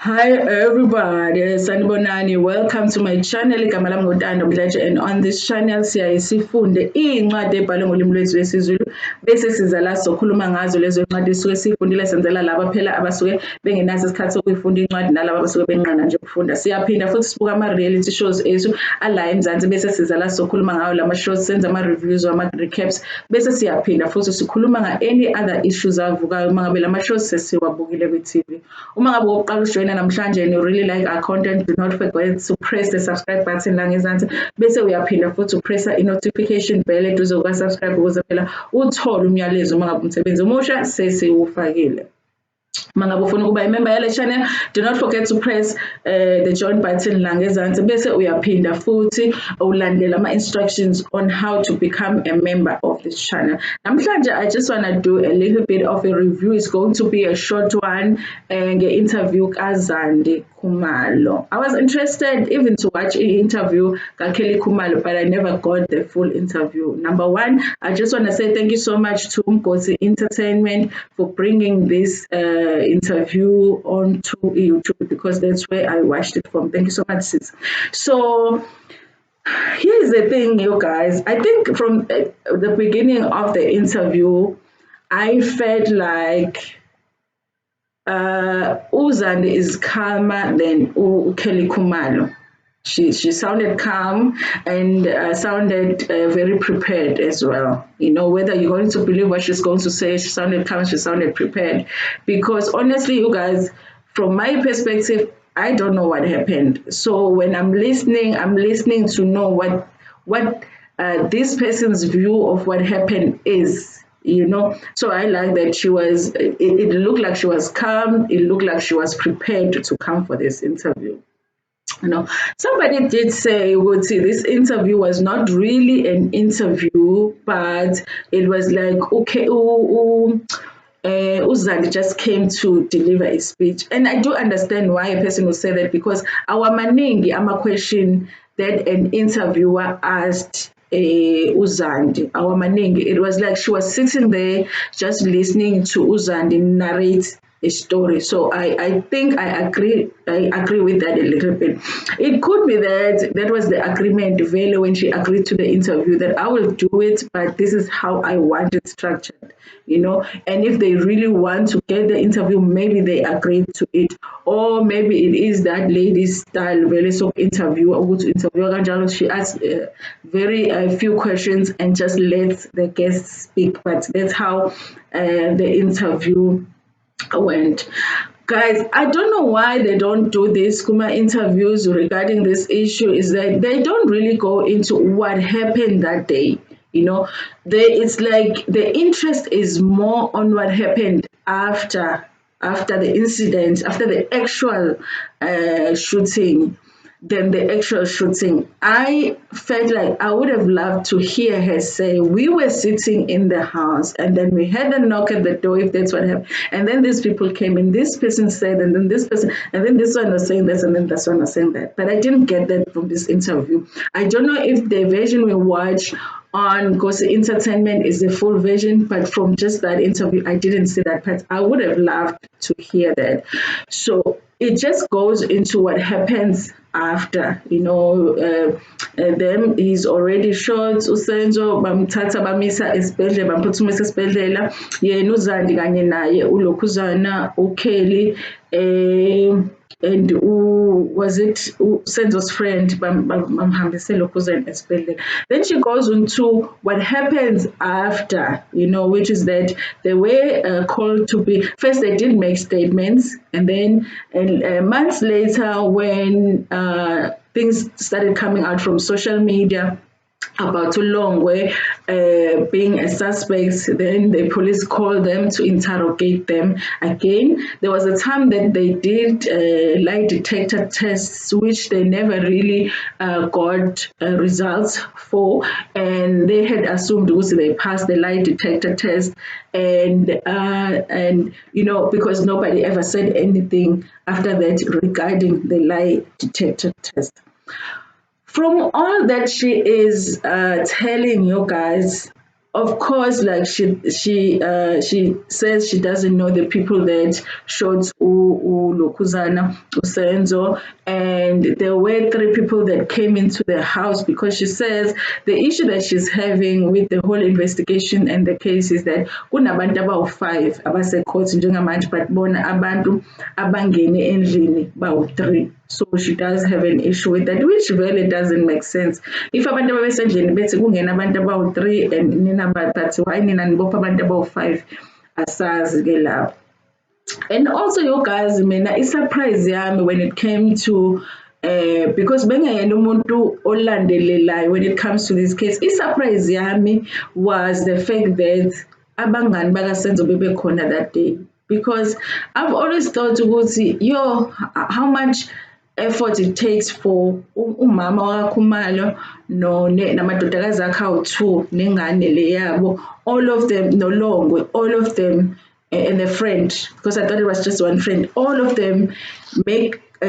Hi everybody, sanibonani. Welcome to my channel. Igama lami nguTando Mdletshe, and on this channel siyaye sifunde iy'ncwadi ebhalwe ngolimi lwethu lwesiZulu bese siza la sokhuluma ngazo lezo ncwadi esuke siyifundile, senzela laba phela abasuke bengenaso isikhathi sokuyifunda incwadi nalaba abasuke benqana nje ukufunda. Siyaphinda futhi sibuka ama-reality shows ethu ala eMzansi bese siza la sokhuluma ngawo lama shows, senza ama-reviews ama-recaps bese siyaphinda futhi sikhuluma nga-any other issues avukayo uma ngabe lama shows sesiwabukile kwi-TV. Uma ngabe uqala ujoyina namhlanje and you really like our content, do not forget to press the subscribe button la ngezansi bese uyaphinda futhi upressa i-notification bell eduze kuka-subscribe ukuze phela uthole umyalezo uma ngabe umsebenzi omusha sesiwufakile. Mangabe ufuna ukuba imember yale channel, do not forget to press the join button la ngezansi bese uyaphinda futhi ulandela ama-instructions on how to become a member of this channel. Namhlanje I just want to do a little bit of a review. It's going to be a short one nge-interview kaZandi Khumalo. I was interested even to watch an interview kaKelly Khumalo, but I never got the full interview. Number one, I just want to say thank you so much to Mgosi Entertainment for bringing this interview onto YouTube, because that's where I watched it from. Thank you so much, sis. So here's the thing, you guys. I think from the beginning of the interview, I felt like Zandi is calmer than Kelly Khumalo. She sounded calm and sounded very prepared as well. You know, whether you're going to believe what she's going to say, she sounded calm, she sounded prepared. Because honestly, you guys, from my perspective, I don't know what happened. So when I'm listening to know what this person's view of what happened is. You know, so I like that she was, it looked like she was calm, it looked like she was prepared to come for this interview. You know, somebody did say, would see this interview was not really an interview, but it was like, okay, Zandi just came to deliver a speech. And I do understand why a person would say that, because our maningi, a question that an interviewer asked Zandi, our maningi, it was like she was sitting there just listening to Zandi narrate a story. So I think I agree with that a little bit. It could be that that was the agreement Vele when she agreed to the interview, that I will do it, but this is how I want it structured, you know. And if they really want to get the interview, maybe they agreed to it, or maybe it is that lady's style Vele so interview she asks very few questions and just lets the guests speak. But that's how the interview went. Guys, I don't know why they don't do these Kuma interviews regarding this issue, is that they don't really go into what happened that day. You know, it's like the interest is more on what happened after the incident, after the actual shooting, than the actual shooting. I felt like I would have loved to hear her say, we were sitting in the house and then we had a knock at the door, if that's what happened. And then these people came in, this person said, and then this person, and then this one was saying this, and then this one was saying that. But I didn't get that from this interview. I don't know if the version we watched on Gosi Entertainment is the full version, but from just that interview, I didn't see that part. I would have loved to hear that. So it just goes into what happens after, you know, them he's already shot uSenzo bamthatha bamisa esibhedlela, bamphuthumise esibhedlela, yena uZandi kanye naye ulokhuzana uKelly and was it Senzo's friend bamhambise lokhuzana esibhedlela. Then she goes into what happens after, you know, which is that they were called to be, first they did make statements, and then months later when things started coming out from social media about Tulongwe being a suspect, then the police called them to interrogate them again. There was a time that they did lie detector tests, which they never really got results for, and they had assumed also they passed the lie detector test, and you know, because nobody ever said anything after that regarding the lie detector test. From all that she is telling you guys, of course, like she says she doesn't know the people that shot Lokuzana, Senzo, and there were three people that came into the house because she says the issue that she's having with the whole investigation and the case is that kunabantu abawu-5 abasecourt njengamanje but bona abantu abangene endlini bawu-3. So she does have an issue with that, which really doesn't make sense. If abantu ababesendlini bethi kungena abantu abawu-3 and nina bathathu, why nina nibopha abantu abawu-5? Asazi ke lapho. And also, you guys, mina i-surprise yami when it came to because bengayena umuntu olandelelayo when it comes to this case, i-surprise yami was the fact that abangani bakaSenzo bebekhona that day. Because I've always thought ukuthi how much effort it takes for umama wakaKhumalo namadodakazi akhe awu-2 nengane le yabo, all of them, Nolongwe, all of them, and a friend, because I thought it was just one friend, all of them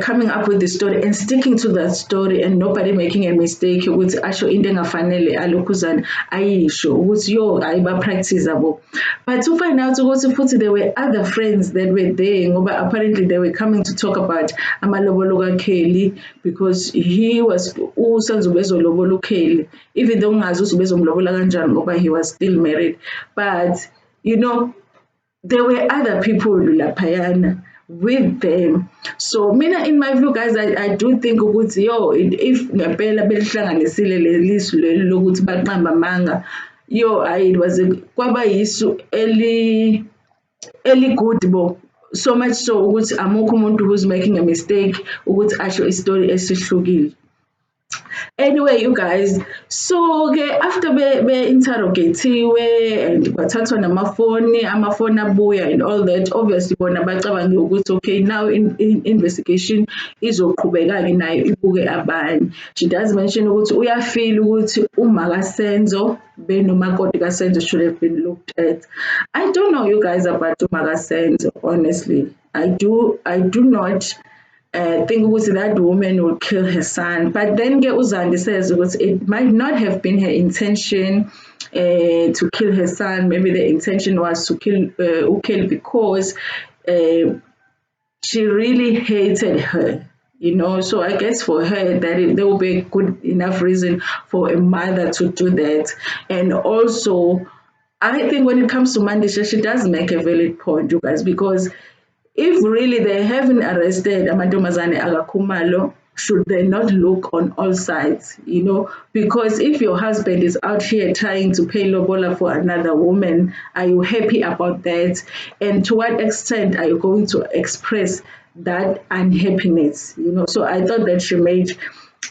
coming up with the story and sticking to that story and nobody making a mistake ukuthi asho into engafanele alokhuzana ayisho ukuthi ayiba-practice abo. But to find out ukuthi futhi there were other friends that were there ngoba apparently they were coming to talk about amalobolo kaKelly because he was uSenzo ubezolobola uKelly, even though ungazi ukuthi ubezomlobola kanjani ngoba he was still married. But there were other people laphayana with them. So mina, in my view, guys, I do think ukuthi if ngempela belihlanganisile lelisu leli lokuthi baqamba amanga, it was kwaba yisu eli-good bo. So much so ukuthi amukho umuntu who's making a mistake ukuthi asho istory esihlukile. Anyway, you guys, so after be-interrogate-iwe and bathathwa namafoni abuya and all that, obviously bona bacabange ukuthi okay, now investigation izoqhubeka-ke nayo ibuke abanye. She does mention ukuthi uyafeel ukuthi uma kaSenzo benomakoti kaSenzo should have been looked at. I don't know, you guys, about uma kaSenzo, honestly. I do not think that woman will kill her son. But then Zandi says it might not have been her intention to kill her son. Maybe the intention was to kill Ukel because she really hated her. So I guess for her that there will be a good enough reason for a mother to do that. And also, I think when it comes to Mandisha, she does make a valid point, you guys, because if really they haven't arrested amantombazane akaKhumalo, should they not look on all sides, Because if your husband is out here trying to pay lobola for another woman, are you happy about that? And to what extent are you going to express that unhappiness, So I thought that she made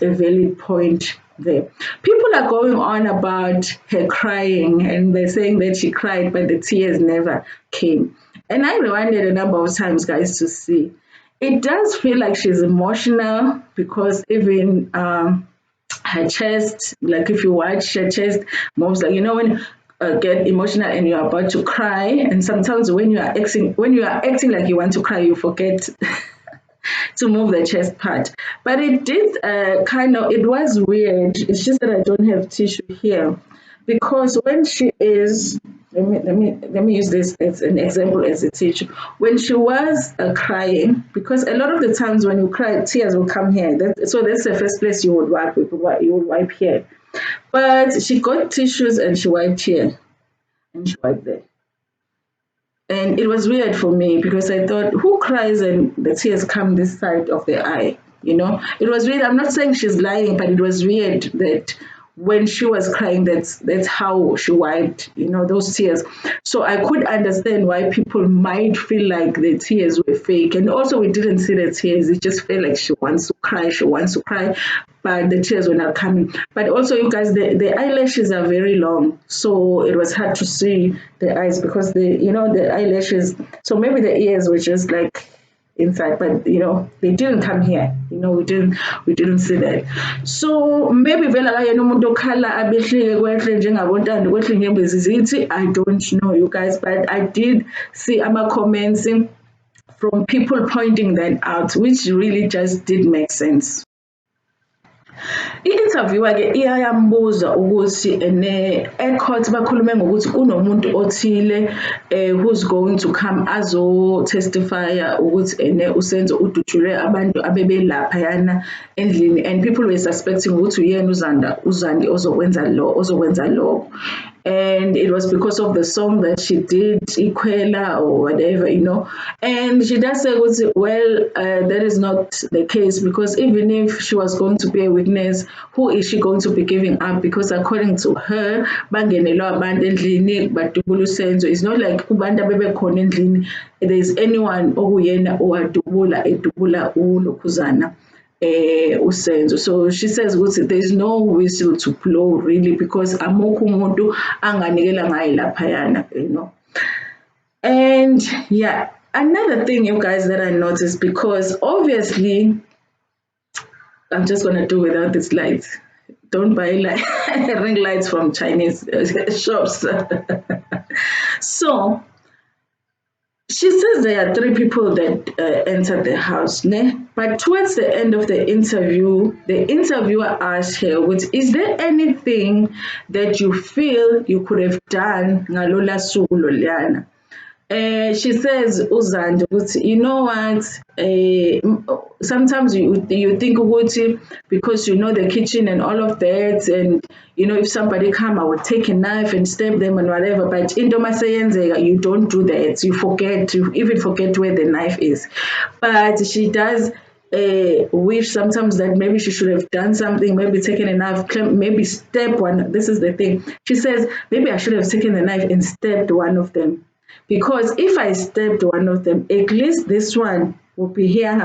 a valid point there. People are going on about her crying and they're saying that she cried, but the tears never came. And I rewinded a number of times, guys, to see. It does feel like she's emotional because even her chest, like if you watch her chest moves, like when you get emotional and you're about to cry, and sometimes when you are acting like you want to cry, you forget to move the chest part. But it did it was weird. It's just that I don't have tissue here. Because when she is, let me use this as an example as a teacher. When she was crying, because a lot of the times when you cry, tears will come here. So that's the first place you would wipe with. You would wipe here. But she got tissues and she wiped here, and she wiped there. And it was weird for me because I thought, who cries and the tears come this side of the eye? It was weird. I'm not saying she's lying, but it was weird that when she was crying, that's how she wiped, those tears. So I could understand why people might feel like the tears were fake. And also we didn't see the tears. It just felt like she wants to cry, but the tears were not coming. But also, you guys, the eyelashes are very long. So it was hard to see the eyes because the eyelashes, so maybe the ears were just like inside, but they didn't come here. We didn't see that. So maybe vela kayena umuntu okhala abehlike kwehle njengabontando kwehle ngembezizithi, I don't know, you guys, but I did see comments from people pointing that out, which really just did make sense. I-interviewer-ke iyayambuza ukuthi e-court bakhulume ngokuthi kunomuntu othile who's going to come azo-testifya ukuthi uSenzo udutshulwe abantu abebelaphayana endlini, and people were suspecting ukuthi uyena uZandi ozokwenza lokho. And it was because of the song that she did, Ikwela or whatever, And she does say, well, that is not the case, because even if she was going to be a witness, who is she going to be giving up? Because according to her, bangenelwa abantu endlini badubula uSenzo. It's not like kubantu abebekhona endlini there's anyone okuyena edubula ulokhuzana. Usenzo. So she says there's no whistle to blow really, because amukho umuntu anganikela ngaye laphayana, And yeah, another thing, you guys, that I noticed, because obviously I'm just gonna do without these lights. Don't buy ring lights from Chinese shops. So she says there are 3 people that entered the house, but towards the end of the interview, the interviewer asked her, is there anything that you feel you could have done ngalola suku loliyana? She says, Uzandi, you know what? Sometimes you think because you know the kitchen and all of that, and if somebody come, I would take a knife and stab them and whatever. But in Domasayenze, you don't do that. You even forget where the knife is. But she does wish sometimes that maybe she should have done something, maybe taken a knife, maybe stabbed one. This is the thing. She says, maybe I should have taken the knife and stabbed one of them. Because if I stabbed one of them, at least this one would be here,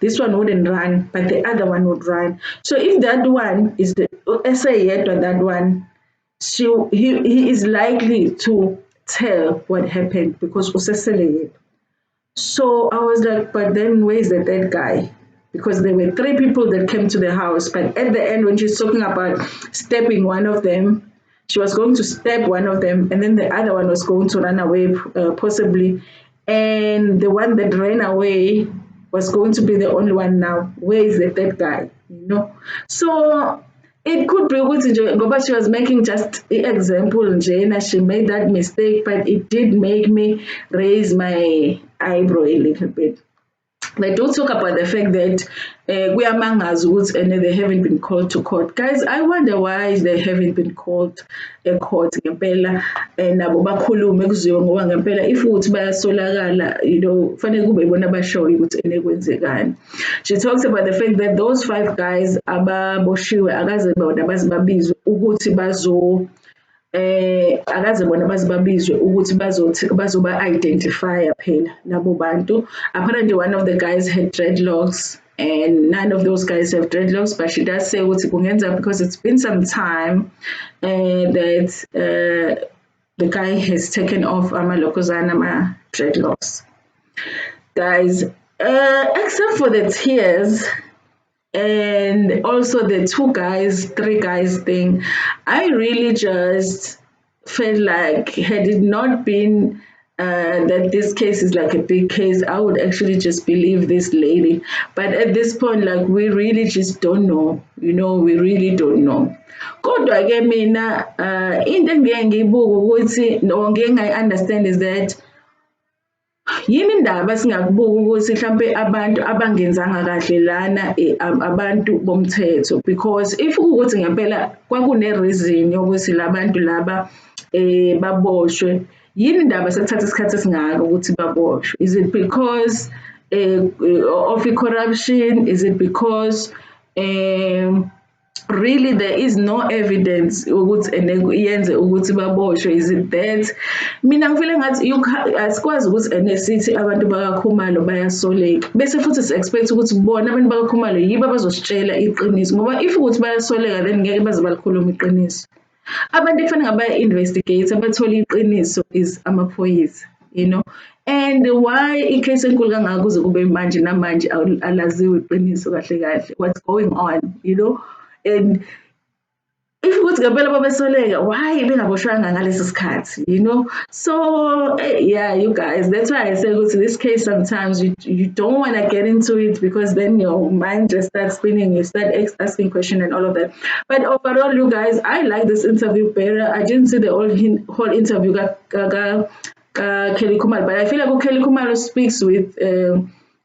this one wouldn't run, but the other one would run. So if that one is the essay yet or that one, he is likely to tell what happened because usesele. So I was like, but then where's the third guy? Because there were 3 people that came to the house, but at the end, when she's talking about stabbing one of them, she was going to stab one of them, and then the other one was going to run away, possibly. And the one that ran away was going to be the only one now. Where is the third guy? So it could be but she was making just an example, and she made that mistake, but it did make me raise my eyebrow a little bit. They don't talk about the fact that we are mangas and they haven't been called to court. Guys, I wonder why they haven't been called a court ngempela nabo bakhulume kuziwe ngoba ngempela if ukuthi bayasolakala fanele kube ibona abashoyo ukuthi enekwenzekani. She talks about the fact that those 5 guys ababoshiwe akaze bona bazibabizwe ukuthi akaze bona bazibabizwe ukuthi bazoba-identifya phela labo bantu. Apparently one of the guys had dreadlocks and none of those guys have dreadlocks, but she does say ukuthi kungenza because it's been some time that the guy has taken off amalokozana dreadlocks. Guys, except for the tears and also the 3 guys thing, I really just felt like had it not been that this case is like a big case, I would actually just believe this lady. But at this point, like, we really just don't know, we really don't know. Kodwa-ke mina into engiye ngiyibuka ukuthi ngeke ngayi-understand is that yini indaba singakubuka ukuthi mhlambe abantu abangenzanga kahle lana abantu bomthetho, because if ukuthi ngempela kwakune-reason yokuthi labantu laba baboshwe, yini indaba sekuthatha isikhathi esingaka ukuthi baboshwe? Is it because of corruption? Is it because really there is no evidence ukuthi yenze ukuthi baboshwe? Is it that mina ngifile ngathi asikwazi ukuthi sithi abantu bakaKhumalo bayasoleka bese futhi si-expect ukuthi bona abantu bakaKhumalo yibo abazositshela iqiniso, ngoba if ukuthi bayasoleka then ngeke baze balikhuluma iqiniso. Abantu ekufanele ngaba-investigate abathole iqiniso is amaphoyisa, and why icase enkulu kangaka kuze kube manje namanje alaziwe iqiniso kahle kahle what's going on, and if ukuthi ngempela babesoleka, why bengaboshwanga ngalesi sikhathi, you know? So yeah, you guys, that's why I say go to this case sometimes you don't want to get into it because then your mind just starts spinning, you start asking questions and all of that. But overall, you guys, I like this interview better. I didn't see the whole interview Kelly Khumalo, but I feel like Kelly Khumalo speaks with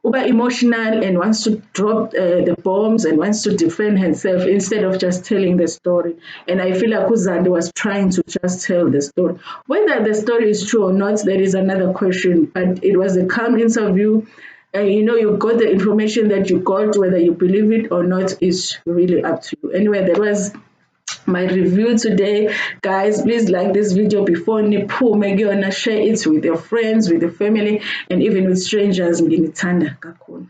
uber emotional and wants to drop the bombs and wants to defend herself instead of just telling the story. And I feel like Zandi was trying to just tell the story. Whether the story is true or not, there is another question. But it was a calm interview. You know, you got the information that you got, whether you believe it or not is really up to you. Anyway, that was my review today. Guys, please like this video before niphume kuyona, share it with your friends, with your family, and even with strangers. Nginithanda kakhulu.